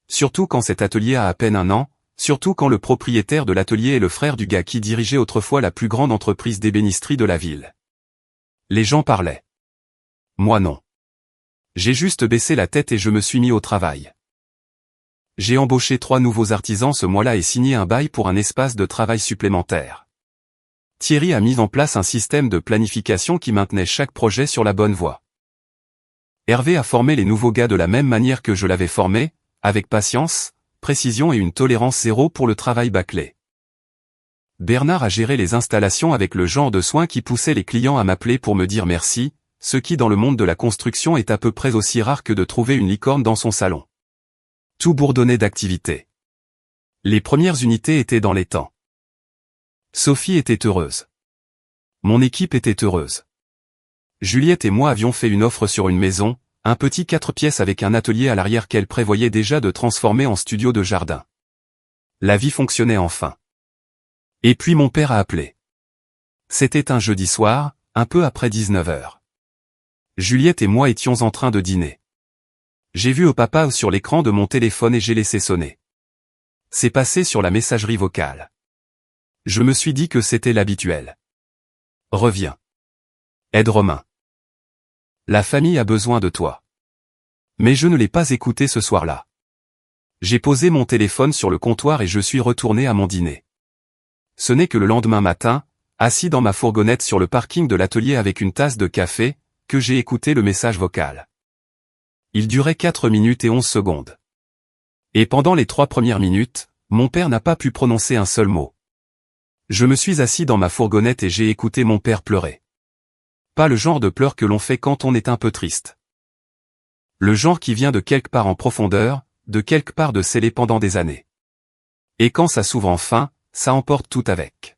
Surtout quand cet atelier a à peine 1 an, surtout quand le propriétaire de l'atelier est le frère du gars qui dirigeait autrefois la plus grande entreprise d'ébénisterie de la ville. Les gens parlaient. Moi non. J'ai juste baissé la tête et je me suis mis au travail. J'ai embauché 3 nouveaux artisans ce mois-là et signé un bail pour un espace de travail supplémentaire. Thierry a mis en place un système de planification qui maintenait chaque projet sur la bonne voie. Hervé a formé les nouveaux gars de la même manière que je l'avais formé, avec patience, précision et une tolérance zéro pour le travail bâclé. Bernard a géré les installations avec le genre de soin qui poussait les clients à m'appeler pour me dire merci, ce qui dans le monde de la construction est à peu près aussi rare que de trouver une licorne dans son salon. Tout bourdonnait d'activité. Les premières unités étaient dans les temps. Sophie était heureuse. Mon équipe était heureuse. Juliette et moi avions fait une offre sur une maison, un petit 4 pièces avec un atelier à l'arrière qu'elle prévoyait déjà de transformer en studio de jardin. La vie fonctionnait enfin. Et puis mon père a appelé. C'était un jeudi soir, un peu après 19h. Juliette et moi étions en train de dîner. J'ai vu au papa sur l'écran de mon téléphone et j'ai laissé sonner. C'est passé sur la messagerie vocale. Je me suis dit que c'était l'habituel. Reviens. Aide Romain. La famille a besoin de toi. Mais je ne l'ai pas écouté ce soir-là. J'ai posé mon téléphone sur le comptoir et je suis retourné à mon dîner. Ce n'est que le lendemain matin, assis dans ma fourgonnette sur le parking de l'atelier avec une tasse de café, que j'ai écouté le message vocal. Il durait 4 minutes et 11 secondes. Et pendant les 3 premières minutes, mon père n'a pas pu prononcer un seul mot. Je me suis assis dans ma fourgonnette et j'ai écouté mon père pleurer. Pas le genre de pleurs que l'on fait quand on est un peu triste. Le genre qui vient de quelque part en profondeur, de quelque part de scellé pendant des années. Et quand ça s'ouvre enfin, ça emporte tout avec.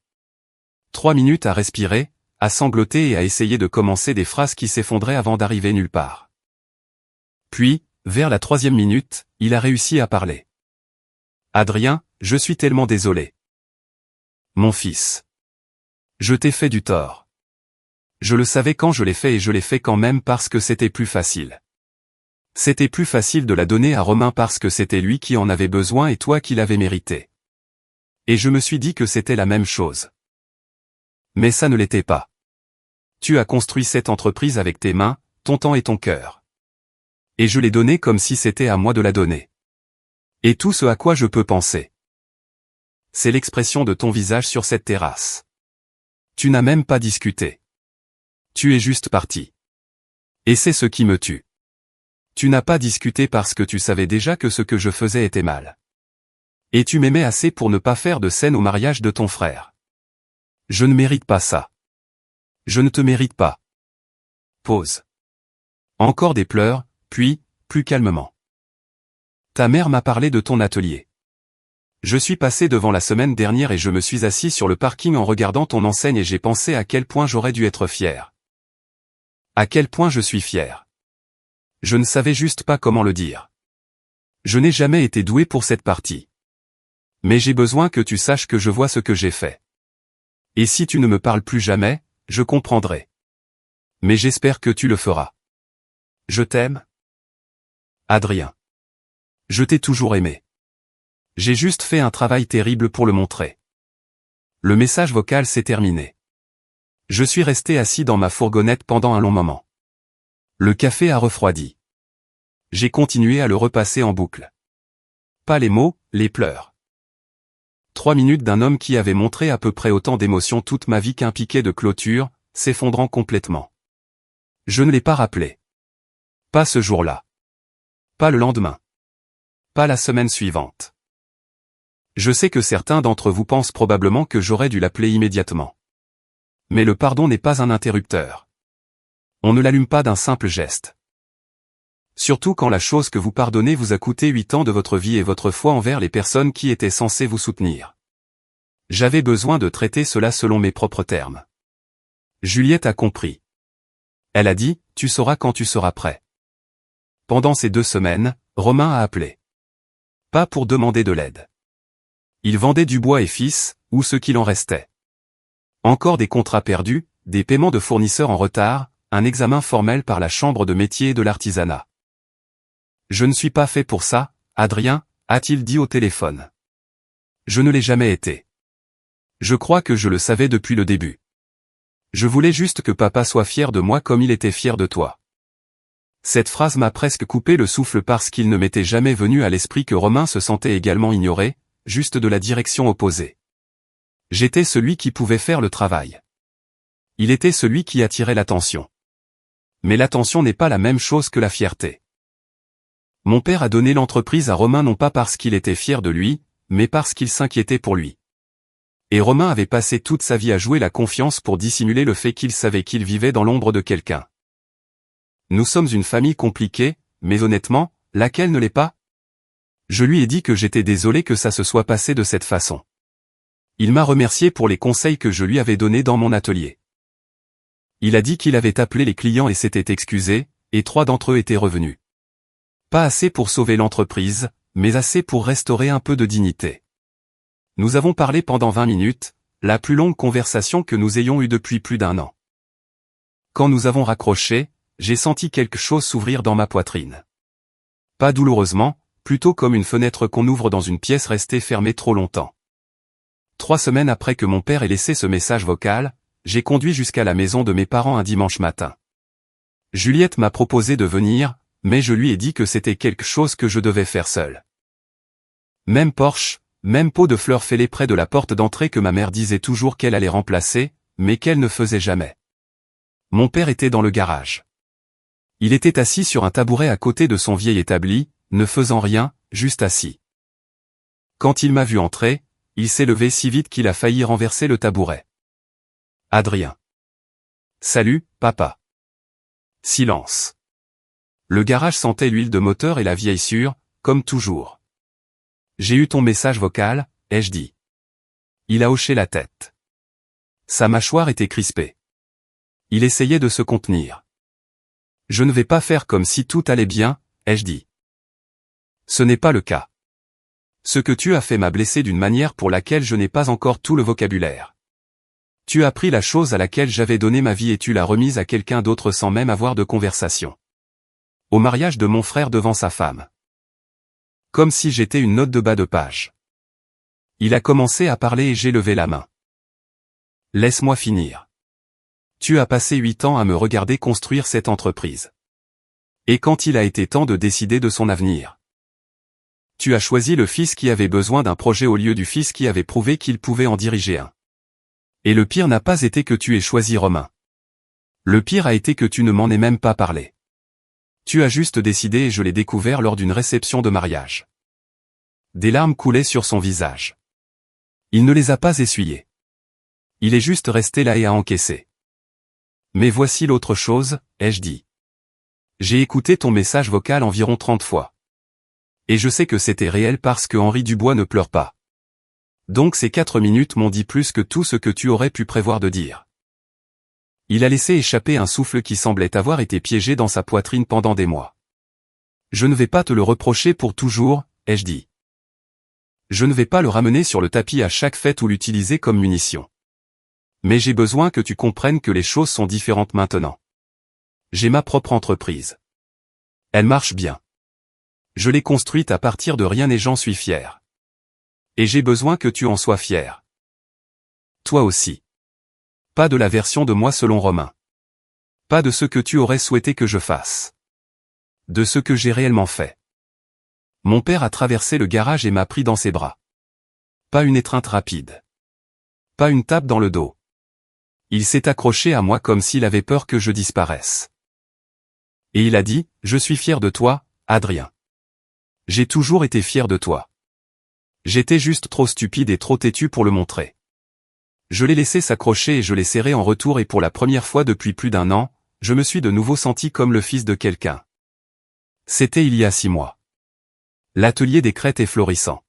3 minutes à respirer, à sangloter et à essayer de commencer des phrases qui s'effondraient avant d'arriver nulle part. Puis, vers la 3e minute, il a réussi à parler. Adrien, je suis tellement désolé. Mon fils. Je t'ai fait du tort. Je le savais quand je l'ai fait et je l'ai fait quand même parce que c'était plus facile. C'était plus facile de la donner à Romain parce que c'était lui qui en avait besoin et toi qui l'avais mérité. Et je me suis dit que c'était la même chose. Mais ça ne l'était pas. Tu as construit cette entreprise avec tes mains, ton temps et ton cœur. Et je l'ai donnée comme si c'était à moi de la donner. Et tout ce à quoi je peux penser. C'est l'expression de ton visage sur cette terrasse. Tu n'as même pas discuté. Tu es juste parti. Et c'est ce qui me tue. Tu n'as pas discuté parce que tu savais déjà que ce que je faisais était mal. Et tu m'aimais assez pour ne pas faire de scène au mariage de ton frère. Je ne mérite pas ça. Je ne te mérite pas. Pause. Encore des pleurs, puis, plus calmement. Ta mère m'a parlé de ton atelier. Je suis passé devant la semaine dernière et je me suis assis sur le parking en regardant ton enseigne et j'ai pensé à quel point j'aurais dû être fier. À quel point je suis fier. Je ne savais juste pas comment le dire. Je n'ai jamais été doué pour cette partie. Mais j'ai besoin que tu saches que je vois ce que j'ai fait. Et si tu ne me parles plus jamais, je comprendrai. Mais j'espère que tu le feras. Je t'aime. Adrien. Je t'ai toujours aimé. J'ai juste fait un travail terrible pour le montrer. Le message vocal s'est terminé. Je suis resté assis dans ma fourgonnette pendant un long moment. Le café a refroidi. J'ai continué à le repasser en boucle. Pas les mots, les pleurs. 3 minutes d'un homme qui avait montré à peu près autant d'émotions toute ma vie qu'un piquet de clôture, s'effondrant complètement. Je ne l'ai pas rappelé. Pas ce jour-là. Pas le lendemain. Pas la semaine suivante. Je sais que certains d'entre vous pensent probablement que j'aurais dû l'appeler immédiatement. Mais le pardon n'est pas un interrupteur. On ne l'allume pas d'un simple geste. Surtout quand la chose que vous pardonnez vous a coûté 8 ans de votre vie et votre foi envers les personnes qui étaient censées vous soutenir. J'avais besoin de traiter cela selon mes propres termes. Juliette a compris. Elle a dit, tu sauras quand tu seras prêt. Pendant ces 2 semaines, Romain a appelé. Pas pour demander de l'aide. Il vendait du bois et fils, ou ce qu'il en restait. Encore des contrats perdus, des paiements de fournisseurs en retard, un examen formel par la Chambre de métier et de l'artisanat. Je ne suis pas fait pour ça, Adrien, a-t-il dit au téléphone. Je ne l'ai jamais été. Je crois que je le savais depuis le début. Je voulais juste que papa soit fier de moi comme il était fier de toi. Cette phrase m'a presque coupé le souffle parce qu'il ne m'était jamais venu à l'esprit que Romain se sentait également ignoré, juste de la direction opposée. J'étais celui qui pouvait faire le travail. Il était celui qui attirait l'attention. Mais l'attention n'est pas la même chose que la fierté. Mon père a donné l'entreprise à Romain non pas parce qu'il était fier de lui, mais parce qu'il s'inquiétait pour lui. Et Romain avait passé toute sa vie à jouer la confiance pour dissimuler le fait qu'il savait qu'il vivait dans l'ombre de quelqu'un. Nous sommes une famille compliquée, mais honnêtement, laquelle ne l'est pas? Je lui ai dit que j'étais désolé que ça se soit passé de cette façon. Il m'a remercié pour les conseils que je lui avais donnés dans mon atelier. Il a dit qu'il avait appelé les clients et s'était excusé, et 3 d'entre eux étaient revenus. Pas assez pour sauver l'entreprise, mais assez pour restaurer un peu de dignité. Nous avons parlé pendant 20 minutes, la plus longue conversation que nous ayons eue depuis plus d'1 an. Quand nous avons raccroché, j'ai senti quelque chose s'ouvrir dans ma poitrine. Pas douloureusement, plutôt comme une fenêtre qu'on ouvre dans une pièce restée fermée trop longtemps. 3 semaines après que mon père ait laissé ce message vocal, j'ai conduit jusqu'à la maison de mes parents un dimanche matin. Juliette m'a proposé de venir, mais je lui ai dit que c'était quelque chose que je devais faire seul. Même Porsche, même pot de fleurs fêlées près de la porte d'entrée que ma mère disait toujours qu'elle allait remplacer, mais qu'elle ne faisait jamais. Mon père était dans le garage. Il était assis sur un tabouret à côté de son vieil établi, ne faisant rien, juste assis. Quand il m'a vu entrer, il s'est levé si vite qu'il a failli renverser le tabouret. Adrien. Salut, papa. Silence. Le garage sentait l'huile de moteur et la vieille sûre, comme toujours. J'ai eu ton message vocal, ai-je dit. Il a hoché la tête. Sa mâchoire était crispée. Il essayait de se contenir. Je ne vais pas faire comme si tout allait bien, ai-je dit. Ce n'est pas le cas. Ce que tu as fait m'a blessé d'une manière pour laquelle je n'ai pas encore tout le vocabulaire. Tu as pris la chose à laquelle j'avais donné ma vie et tu l'as remise à quelqu'un d'autre sans même avoir de conversation. Au mariage de mon frère devant sa femme. Comme si j'étais une note de bas de page. Il a commencé à parler et j'ai levé la main. Laisse-moi finir. Tu as passé 8 ans à me regarder construire cette entreprise. Et quand il a été temps de décider de son avenir. Tu as choisi le fils qui avait besoin d'un projet au lieu du fils qui avait prouvé qu'il pouvait en diriger un. Et le pire n'a pas été que tu aies choisi Romain. Le pire a été que tu ne m'en aies même pas parlé. Tu as juste décidé et je l'ai découvert lors d'une réception de mariage. Des larmes coulaient sur son visage. Il ne les a pas essuyées. Il est juste resté là et a encaissé. Mais voici l'autre chose, ai-je dit. J'ai écouté ton message vocal environ 30 fois. Et je sais que c'était réel parce que Henri Dubois ne pleure pas. Donc ces 4 minutes m'ont dit plus que tout ce que tu aurais pu prévoir de dire. Il a laissé échapper un souffle qui semblait avoir été piégé dans sa poitrine pendant des mois. Je ne vais pas te le reprocher pour toujours, ai-je dit. Je ne vais pas le ramener sur le tapis à chaque fête ou l'utiliser comme munition. Mais j'ai besoin que tu comprennes que les choses sont différentes maintenant. J'ai ma propre entreprise. Elle marche bien. Je l'ai construite à partir de rien et j'en suis fier. Et j'ai besoin que tu en sois fier. Toi aussi. Pas de la version de moi selon Romain. Pas de ce que tu aurais souhaité que je fasse. De ce que j'ai réellement fait. Mon père a traversé le garage et m'a pris dans ses bras. Pas une étreinte rapide. Pas une tape dans le dos. Il s'est accroché à moi comme s'il avait peur que je disparaisse. Et il a dit, je suis fier de toi, Adrien. J'ai toujours été fier de toi. J'étais juste trop stupide et trop têtu pour le montrer. Je l'ai laissé s'accrocher et je l'ai serré en retour et pour la première fois depuis plus d'1 an, je me suis de nouveau senti comme le fils de quelqu'un. C'était il y a 6 mois. L'atelier des crêtes est florissant.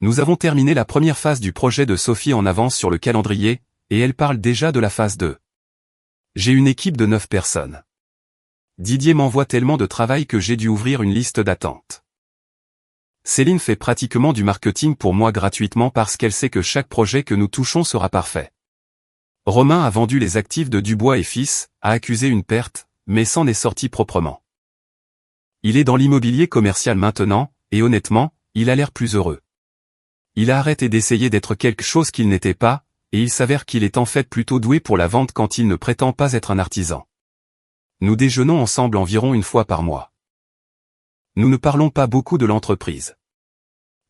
Nous avons terminé la première phase du projet de Sophie en avance sur le calendrier, et elle parle déjà de la phase 2. J'ai une équipe de 9 personnes. Didier m'envoie tellement de travail que j'ai dû ouvrir une liste d'attente. Céline fait pratiquement du marketing pour moi gratuitement parce qu'elle sait que chaque projet que nous touchons sera parfait. Romain a vendu les actifs de Dubois et Fils, a accusé une perte, mais s'en est sorti proprement. Il est dans l'immobilier commercial maintenant, et honnêtement, il a l'air plus heureux. Il a arrêté d'essayer d'être quelque chose qu'il n'était pas, et il s'avère qu'il est en fait plutôt doué pour la vente quand il ne prétend pas être un artisan. Nous déjeunons ensemble environ 1 fois par mois. Nous ne parlons pas beaucoup de l'entreprise.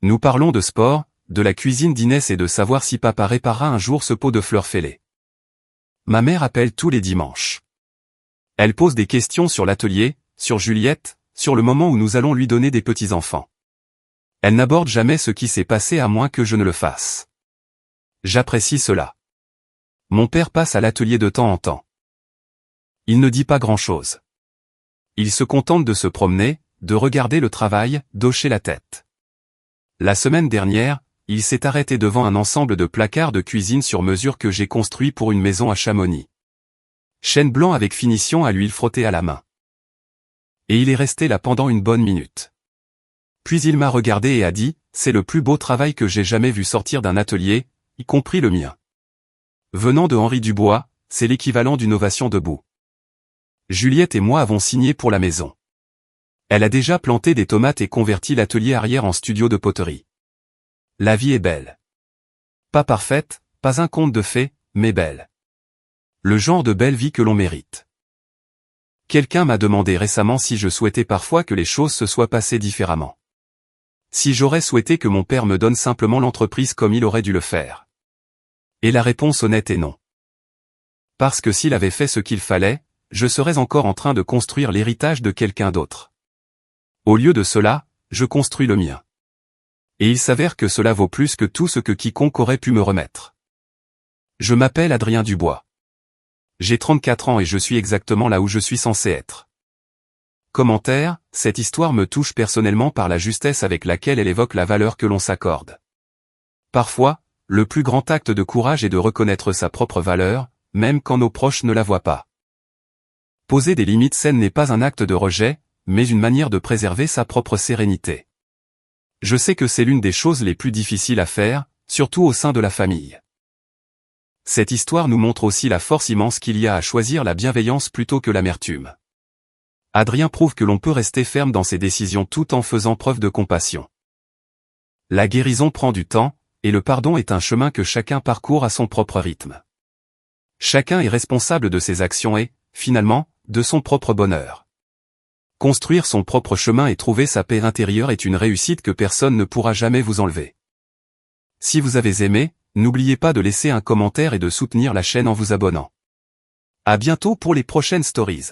Nous parlons de sport, de la cuisine d'Inès et de savoir si papa réparera un jour ce pot de fleurs fêlées. Ma mère appelle tous les dimanches. Elle pose des questions sur l'atelier, sur Juliette, sur le moment où nous allons lui donner des petits-enfants. Elle n'aborde jamais ce qui s'est passé à moins que je ne le fasse. J'apprécie cela. Mon père passe à l'atelier de temps en temps. Il ne dit pas grand-chose. Il se contente de se promener, de regarder le travail, d'hocher la tête. La semaine dernière, il s'est arrêté devant un ensemble de placards de cuisine sur mesure que j'ai construit pour une maison à Chamonix. Chêne blanc avec finition à l'huile frottée à la main. Et il est resté là pendant une bonne minute. Puis il m'a regardé et a dit, c'est le plus beau travail que j'ai jamais vu sortir d'un atelier, y compris le mien. Venant de Henri Dubois, c'est l'équivalent d'une ovation debout. Juliette et moi avons signé pour la maison. Elle a déjà planté des tomates et converti l'atelier arrière en studio de poterie. La vie est belle. Pas parfaite, pas un conte de fées, mais belle. Le genre de belle vie que l'on mérite. Quelqu'un m'a demandé récemment si je souhaitais parfois que les choses se soient passées différemment. Si j'aurais souhaité que mon père me donne simplement l'entreprise comme il aurait dû le faire. Et la réponse honnête est non. Parce que s'il avait fait ce qu'il fallait, je serais encore en train de construire l'héritage de quelqu'un d'autre. Au lieu de cela, je construis le mien. Et il s'avère que cela vaut plus que tout ce que quiconque aurait pu me remettre. Je m'appelle Adrien Dubois. J'ai 34 ans et je suis exactement là où je suis censé être. Commentaire, cette histoire me touche personnellement par la justesse avec laquelle elle évoque la valeur que l'on s'accorde. Parfois, le plus grand acte de courage est de reconnaître sa propre valeur, même quand nos proches ne la voient pas. Poser des limites saines n'est pas un acte de rejet, mais une manière de préserver sa propre sérénité. Je sais que c'est l'une des choses les plus difficiles à faire, surtout au sein de la famille. Cette histoire nous montre aussi la force immense qu'il y a à choisir la bienveillance plutôt que l'amertume. Adrien prouve que l'on peut rester ferme dans ses décisions tout en faisant preuve de compassion. La guérison prend du temps, et le pardon est un chemin que chacun parcourt à son propre rythme. Chacun est responsable de ses actions et, finalement, de son propre bonheur. Construire son propre chemin et trouver sa paix intérieure est une réussite que personne ne pourra jamais vous enlever. Si vous avez aimé, n'oubliez pas de laisser un commentaire et de soutenir la chaîne en vous abonnant. À bientôt pour les prochaines stories.